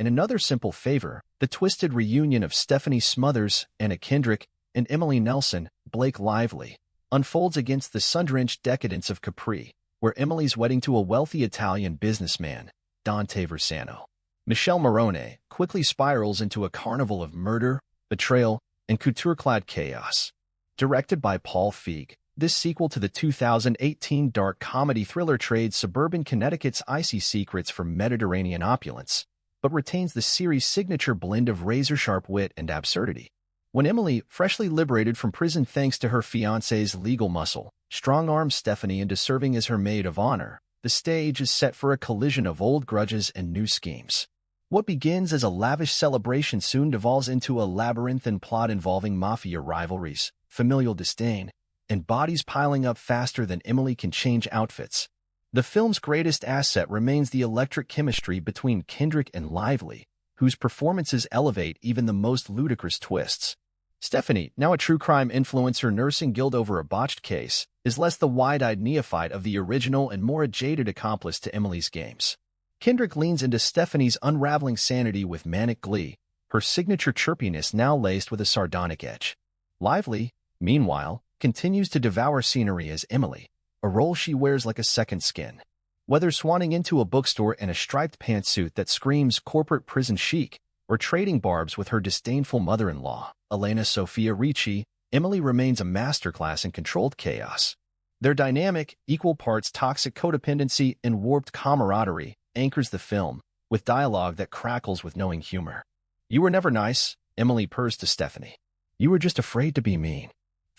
In Another Simple Favor, the twisted reunion of Stephanie Smothers, Anna Kendrick, and Emily Nelson, Blake Lively, unfolds against the sun-drenched decadence of Capri, where Emily's wedding to a wealthy Italian businessman, Dante Versano. Michelle Morrone quickly spirals into a carnival of murder, betrayal, and couture-clad chaos. Directed by Paul Feig, this sequel to the 2018 dark comedy thriller trades suburban Connecticut's icy secrets for Mediterranean opulence, but retains the series' signature blend of razor-sharp wit and absurdity. When Emily, freshly liberated from prison thanks to her fiancé's legal muscle, strong-arms Stephanie into serving as her maid of honor, the stage is set for a collision of old grudges and new schemes. What begins as a lavish celebration soon devolves into a labyrinthine plot involving mafia rivalries, familial disdain, and bodies piling up faster than Emily can change outfits. The film's greatest asset remains the electric chemistry between Kendrick and Lively, whose performances elevate even the most ludicrous twists. Stephanie, now a true crime influencer nursing guilt over a botched case, is less the wide-eyed neophyte of the original and more a jaded accomplice to Emily's games. Kendrick leans into Stephanie's unraveling sanity with manic glee, her signature chirpiness now laced with a sardonic edge. Lively, meanwhile, continues to devour scenery as Emily, a role she wears like a second skin. Whether swanning into a bookstore in a striped pantsuit that screams corporate prison chic, or trading barbs with her disdainful mother-in-law, Elena Sofia Ricci, Emily remains a masterclass in controlled chaos. Their dynamic, equal parts toxic codependency and warped camaraderie anchors the film, with dialogue that crackles with knowing humor. "You were never nice," Emily purrs to Stephanie. "You were just afraid to be mean."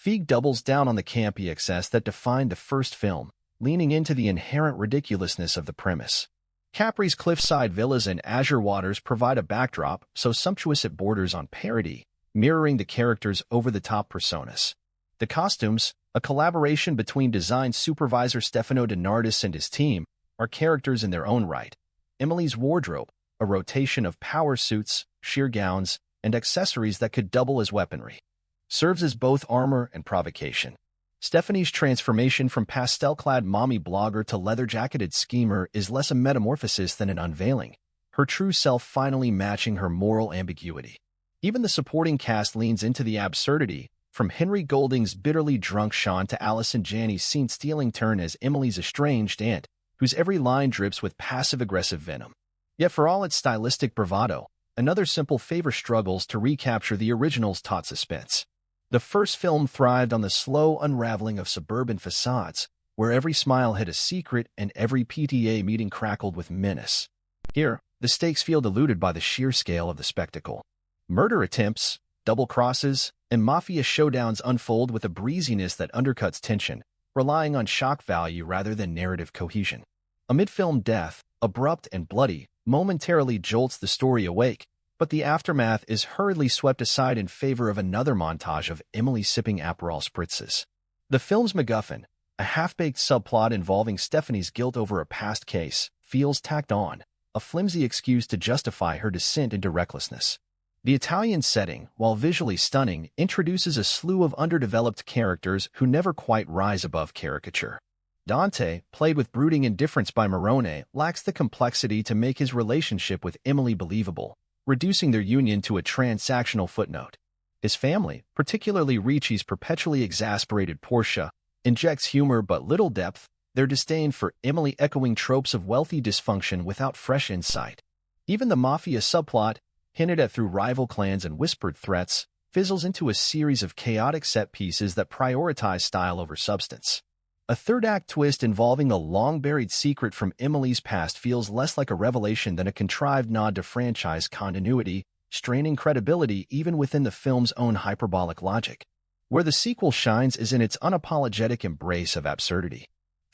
Feig doubles down on the campy excess that defined the first film, leaning into the inherent ridiculousness of the premise. Capri's cliffside villas and azure waters provide a backdrop so sumptuous it borders on parody, mirroring the characters' over-the-top personas. The costumes, a collaboration between design supervisor Stefano DeNardis and his team, are characters in their own right. Emily's wardrobe, a rotation of power suits, sheer gowns, and accessories that could double as weaponry, serves as both armor and provocation. Stephanie's transformation from pastel-clad mommy blogger to leather-jacketed schemer is less a metamorphosis than an unveiling, her true self finally matching her moral ambiguity. Even the supporting cast leans into the absurdity, from Henry Golding's bitterly drunk Sean to Allison Janney's scene-stealing turn as Emily's estranged aunt, whose every line drips with passive-aggressive venom. Yet for all its stylistic bravado, Another Simple Favor struggles to recapture the original's taut suspense. The first film thrived on the slow unraveling of suburban facades, where every smile hid a secret and every PTA meeting crackled with menace. Here, the stakes feel diluted by the sheer scale of the spectacle. Murder attempts, double crosses, and mafia showdowns unfold with a breeziness that undercuts tension, relying on shock value rather than narrative cohesion. A mid-film death, abrupt and bloody, momentarily jolts the story awake, but the aftermath is hurriedly swept aside in favor of another montage of Emily sipping Aperol spritzes. The film's MacGuffin, a half-baked subplot involving Stephanie's guilt over a past case, feels tacked on, a flimsy excuse to justify her descent into recklessness. The Italian setting, while visually stunning, introduces a slew of underdeveloped characters who never quite rise above caricature. Dante, played with brooding indifference by Morrone, lacks the complexity to make his relationship with Emily believable, reducing their union to a transactional footnote. His family, particularly Ricci's perpetually exasperated Portia, injects humor but little depth, their disdain for Emily echoing tropes of wealthy dysfunction without fresh insight. Even the mafia subplot, hinted at through rival clans and whispered threats, fizzles into a series of chaotic set pieces that prioritize style over substance. A third-act twist involving a long-buried secret from Emily's past feels less like a revelation than a contrived nod to franchise continuity, straining credibility even within the film's own hyperbolic logic. Where the sequel shines is in its unapologetic embrace of absurdity.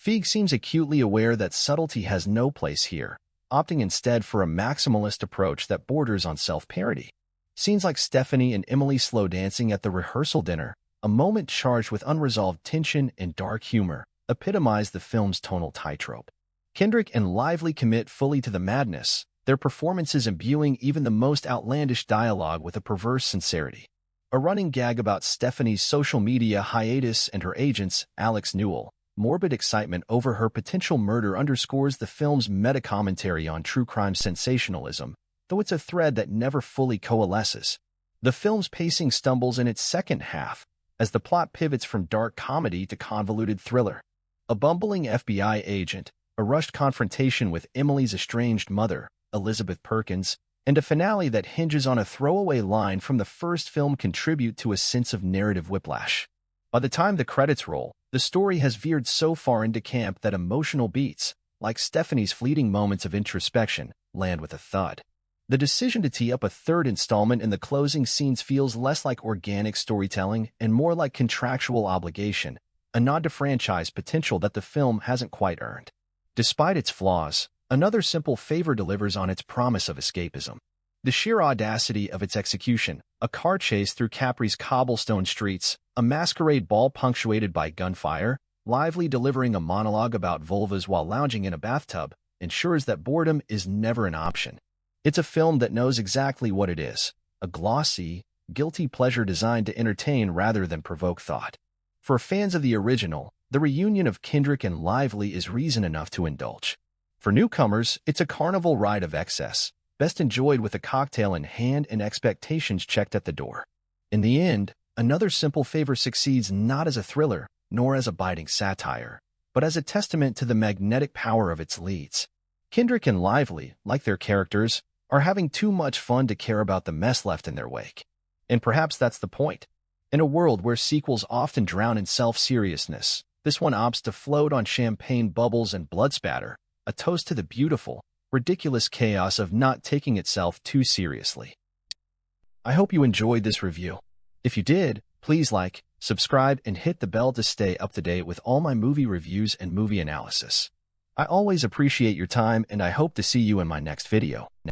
Feig seems acutely aware that subtlety has no place here, opting instead for a maximalist approach that borders on self-parody. Scenes like Stephanie and Emily slow dancing at the rehearsal dinner, a moment charged with unresolved tension and dark humor, epitomize the film's tonal tightrope. Kendrick and Lively commit fully to the madness, their performances imbuing even the most outlandish dialogue with a perverse sincerity. A running gag about Stephanie's social media hiatus and her agent's, Alex Newell, morbid excitement over her potential murder underscores the film's meta-commentary on true crime sensationalism, though it's a thread that never fully coalesces. The film's pacing stumbles in its second half, as the plot pivots from dark comedy to convoluted thriller. A bumbling FBI agent, a rushed confrontation with Emily's estranged mother, Elizabeth Perkins, and a finale that hinges on a throwaway line from the first film contribute to a sense of narrative whiplash. By the time the credits roll, the story has veered so far into camp that emotional beats, like Stephanie's fleeting moments of introspection, land with a thud. The decision to tee up a third installment in the closing scenes feels less like organic storytelling and more like contractual obligation, a nod to franchise potential that the film hasn't quite earned. Despite its flaws, Another Simple Favor delivers on its promise of escapism. The sheer audacity of its execution, a car chase through Capri's cobblestone streets, a masquerade ball punctuated by gunfire, Lively delivering a monologue about vulvas while lounging in a bathtub, ensures that boredom is never an option. It's a film that knows exactly what it is, a glossy, guilty pleasure designed to entertain rather than provoke thought. For fans of the original, the reunion of Kendrick and Lively is reason enough to indulge. For newcomers, it's a carnival ride of excess, best enjoyed with a cocktail in hand and expectations checked at the door. In the end, Another Simple Favor succeeds not as a thriller, nor as a biting satire, but as a testament to the magnetic power of its leads. Kendrick and Lively, like their characters, are having too much fun to care about the mess left in their wake. And perhaps that's the point. In a world where sequels often drown in self-seriousness, this one opts to float on champagne bubbles and blood spatter, a toast to the beautiful, ridiculous chaos of not taking itself too seriously. I hope you enjoyed this review. If you did, please like, subscribe, and hit the bell to stay up to date with all my movie reviews and movie analysis. I always appreciate your time, and I hope to see you in my next video.